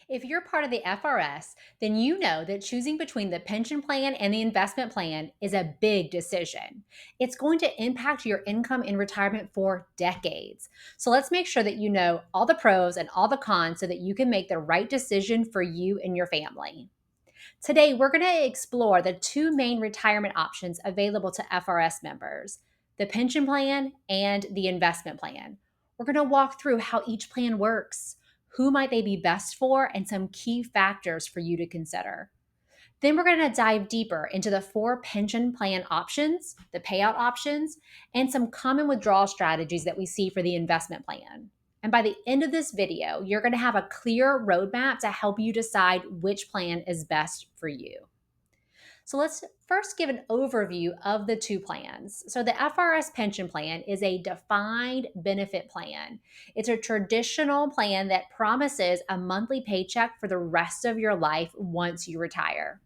If you're part of the FRS, then you know that choosing between the pension plan and the investment plan is a big decision. It's going to impact your income in retirement for decades. So let's make sure that you know all the pros and all the cons so that you can make the right decision for you and your family. Today, we're going to explore the two main retirement options available to FRS members: the pension plan and the investment plan. We're going to walk through how each plan works, who might they be best for, and some key factors for you to consider. Then we're going to dive deeper into the four pension plan options, the payout options, and some common withdrawal strategies that we see for the investment plan. And by the end of this video, you're going to have a clear roadmap to help you decide which plan is best for you. So let's first give an overview of the two plans. So the FRS pension plan is a defined benefit plan. It's a traditional plan that promises a monthly paycheck for the rest of your life once you retire.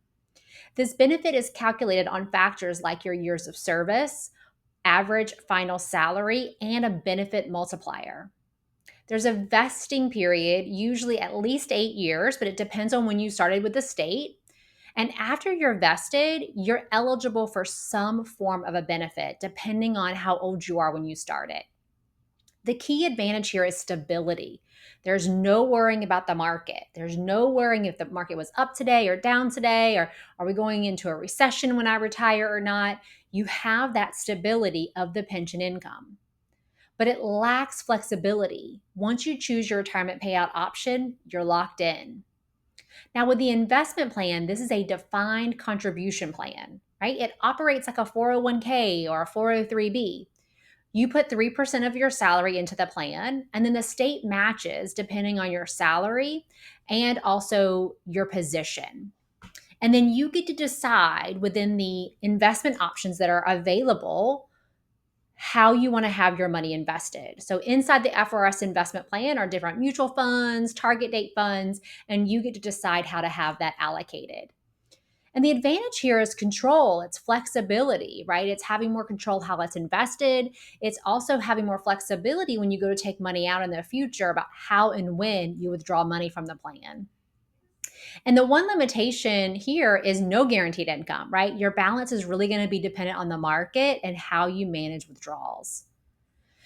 This benefit is calculated on factors like your years of service, average final salary, and a benefit multiplier. There's a vesting period, usually at least 8 years, but it depends on when you started with the state. And after you're vested, you're eligible for some form of a benefit, depending on how old you are when you start it. The key advantage here is stability. There's no worrying about the market. There's no worrying if the market was up today or down today, or are we going into a recession when I retire or not. You have that stability of the pension income, but it lacks flexibility. Once you choose your retirement payout option, you're locked in. Now, with the investment plan, this is a defined contribution plan, right? It operates like a 401k or a 403b. You put 3% of your salary into the plan, and then the state matches depending on your salary and also your position. And then you get to decide within the investment options that are available how you want to have your money invested. So inside the FRS investment plan are different mutual funds, target date funds, and you get to decide how to have that allocated. And the advantage here is control. It's flexibility, right? It's having more control how it's invested. It's also having more flexibility when you go to take money out in the future about how and when you withdraw money from the plan. And the one limitation here is no guaranteed income, right? Your balance is really going to be dependent on the market and how you manage withdrawals.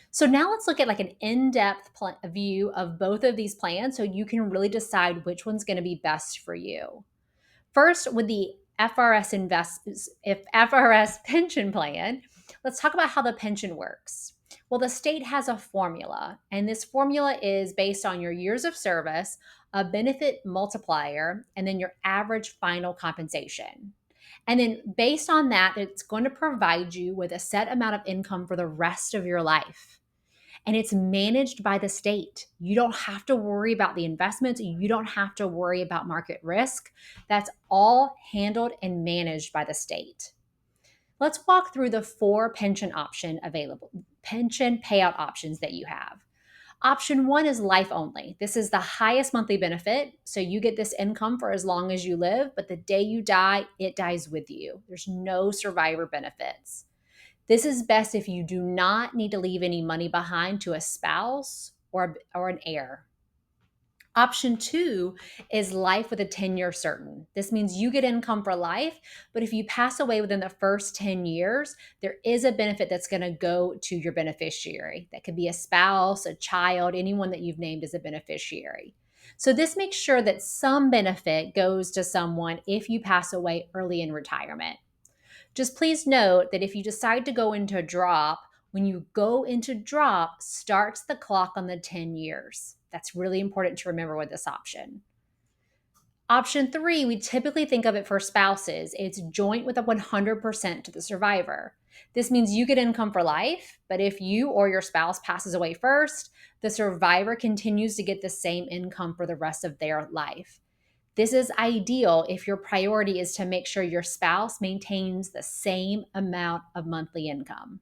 So now let's look at like an in-depth view of both of these plans so you can really decide which one's going to be best for you. First, with the FRS pension plan, let's talk about how the pension works. Well, the state has a formula, and this formula is based on your years of service, a benefit multiplier, and then your average final compensation. And then based on that, it's going to provide you with a set amount of income for the rest of your life, and it's managed by the state. You don't have to worry about the investments. You don't have to worry about market risk. That's all handled and managed by the state. Let's walk through the four pension payout options that you have. Option one is life only. This is the highest monthly benefit. So you get this income for as long as you live, but the day you die, it dies with you. There's no survivor benefits. This is best if you do not need to leave any money behind to a spouse or an heir. Option two is life with a 10-year certain. This means you get income for life, but if you pass away within the first 10 years, there is a benefit that's going to go to your beneficiary. That could be a spouse, a child, anyone that you've named as a beneficiary. So this makes sure that some benefit goes to someone if you pass away early in retirement. Just please note that if you decide to go into a drop, when you go into drop, starts the clock on the 10 years. That's really important to remember with this option. Option three, we typically think of it for spouses. It's joint with a 100% to the survivor. This means you get income for life, but if you or your spouse passes away first, the survivor continues to get the same income for the rest of their life. This is ideal if your priority is to make sure your spouse maintains the same amount of monthly income.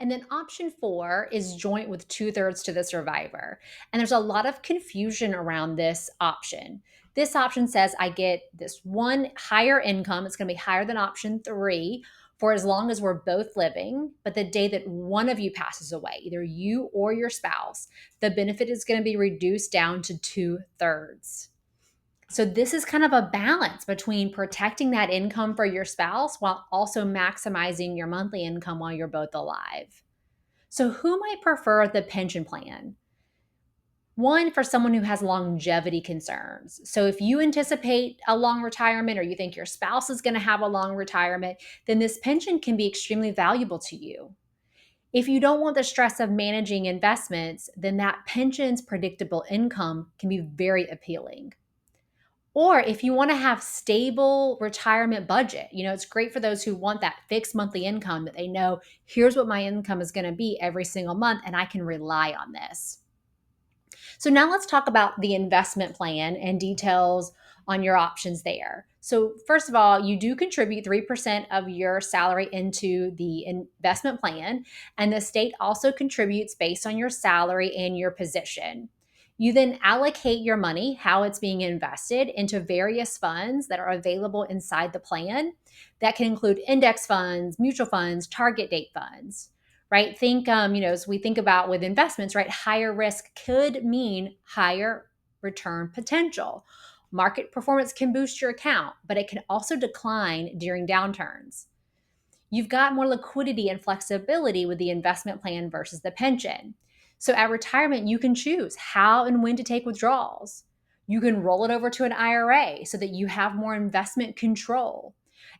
And then option four is joint with 2/3 to the survivor. And there's a lot of confusion around this option. This option says I get this one higher income. It's going to be higher than option three for as long as we're both living, but the day that one of you passes away, either you or your spouse, the benefit is going to be reduced down to 2/3. So this is kind of a balance between protecting that income for your spouse while also maximizing your monthly income while you're both alive. So who might prefer the pension plan? One, for someone who has longevity concerns. So if you anticipate a long retirement or you think your spouse is going to have a long retirement, then this pension can be extremely valuable to you. If you don't want the stress of managing investments, then that pension's predictable income can be very appealing. Or if you want to have stable retirement budget, it's great for those who want that fixed monthly income that they know here's what my income is going to be every single month and I can rely on this. So now let's talk about the investment plan and details on your options there. So first of all, you do contribute 3% of your salary into the investment plan, and the state also contributes based on your salary and your position. You then allocate your money, how it's being invested, into various funds that are available inside the plan. That can include index funds, mutual funds, target date funds, right? Think, as we think about with investments, right? Higher risk could mean higher return potential. Market performance can boost your account, but it can also decline during downturns. You've got more liquidity and flexibility with the investment plan versus the pension. So at retirement, you can choose how and when to take withdrawals. You can roll it over to an IRA so that you have more investment control.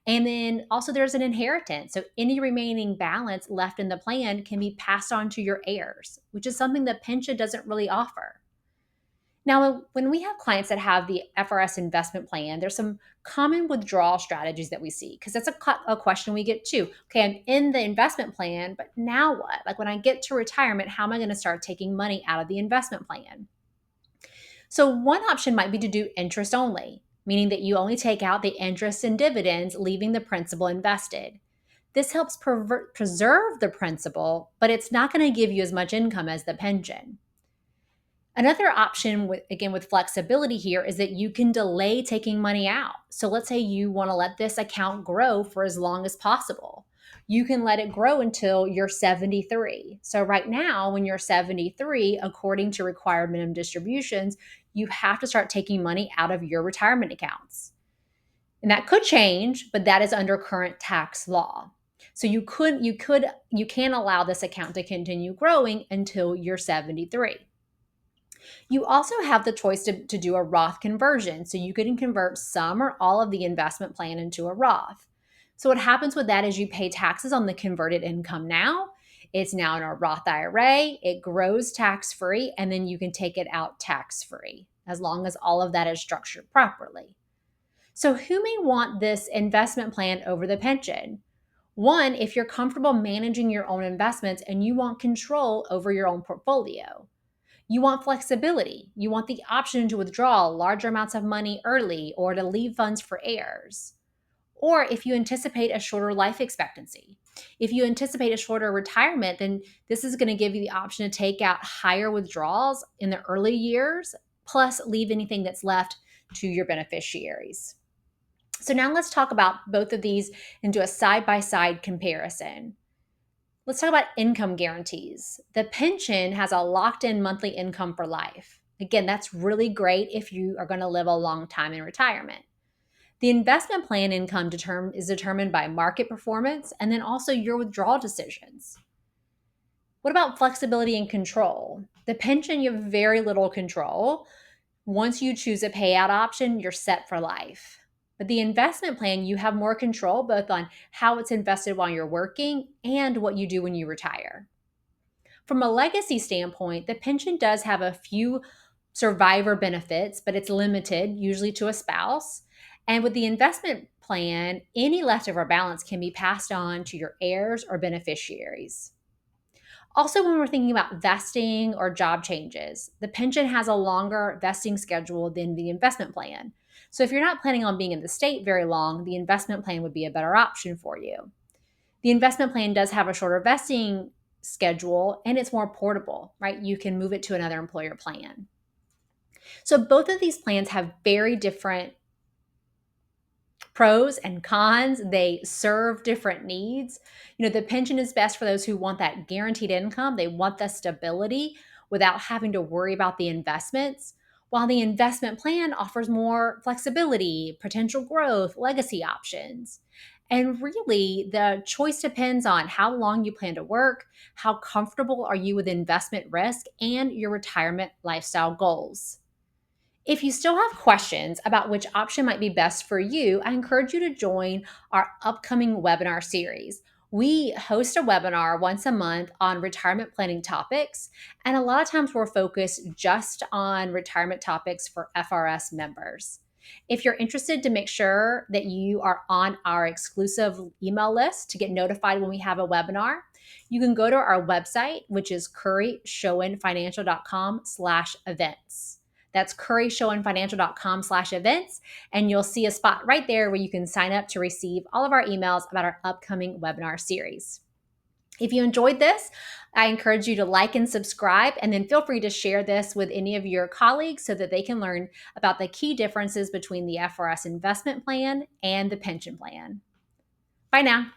And then also there's an inheritance. So any remaining balance left in the plan can be passed on to your heirs, which is something the pension doesn't really offer. Now, when we have clients that have the FRS investment plan, there's some common withdrawal strategies that we see because that's a question we get too. Okay, I'm in the investment plan, but now what? Like when I get to retirement, how am I going to start taking money out of the investment plan? So, one option might be to do interest only, meaning that you only take out the interest and dividends, leaving the principal invested. This helps preserve the principal, but it's not going to give you as much income as the pension. Another option, with flexibility here, is that you can delay taking money out. So let's say you want to let this account grow for as long as possible. You can let it grow until you're 73. So right now, when you're 73, according to required minimum distributions, you have to start taking money out of your retirement accounts. And that could change, but that is under current tax law. So you can allow this account to continue growing until you're 73. You also have the choice to do a Roth conversion. So you can convert some or all of the investment plan into a Roth. So what happens with that is you pay taxes on the converted income now. It's now in a Roth IRA. It grows tax-free, and then you can take it out tax-free as long as all of that is structured properly. So who may want this investment plan over the pension? One, if you're comfortable managing your own investments and you want control over your own portfolio. You want flexibility. You want the option to withdraw larger amounts of money early or to leave funds for heirs. Or if you anticipate a shorter life expectancy. If you anticipate a shorter retirement, then this is going to give you the option to take out higher withdrawals in the early years, plus leave anything that's left to your beneficiaries. So now let's talk about both of these and do a side-by-side comparison. Let's talk about income guarantees. The pension has a locked in monthly income for life. Again, that's really great if you are going to live a long time in retirement. The investment plan income is determined by market performance and then also your withdrawal decisions. What about flexibility and control? The pension, you have very little control. Once you choose a payout option, you're set for life. But the investment plan, you have more control both on how it's invested while you're working and what you do when you retire. From a legacy standpoint, the pension does have a few survivor benefits, but it's limited, usually to a spouse. And with the investment plan, any leftover balance can be passed on to your heirs or beneficiaries. Also, when we're thinking about vesting or job changes, the pension has a longer vesting schedule than the investment plan. So if you're not planning on being in the state very long, the investment plan would be a better option for you. The investment plan does have a shorter vesting schedule and it's more portable, right? You can move it to another employer plan. So both of these plans have very different pros and cons. They serve different needs. The pension is best for those who want that guaranteed income. They want the stability without having to worry about the investments, while the investment plan offers more flexibility, potential growth, legacy options. And really, the choice depends on how long you plan to work, how comfortable are you with investment risk, and your retirement lifestyle goals. If you still have questions about which option might be best for you, I encourage you to join our upcoming webinar series. We host a webinar once a month on retirement planning topics, and a lot of times we're focused just on retirement topics for FRS members. If you're interested to make sure that you are on our exclusive email list to get notified when we have a webinar, you can go to our website, which is curryshowandfinancial.com/events. That's curryshowandfinancial.com/events. And you'll see a spot right there where you can sign up to receive all of our emails about our upcoming webinar series. If you enjoyed this, I encourage you to like and subscribe, and then feel free to share this with any of your colleagues so that they can learn about the key differences between the FRS investment plan and the pension plan. Bye now.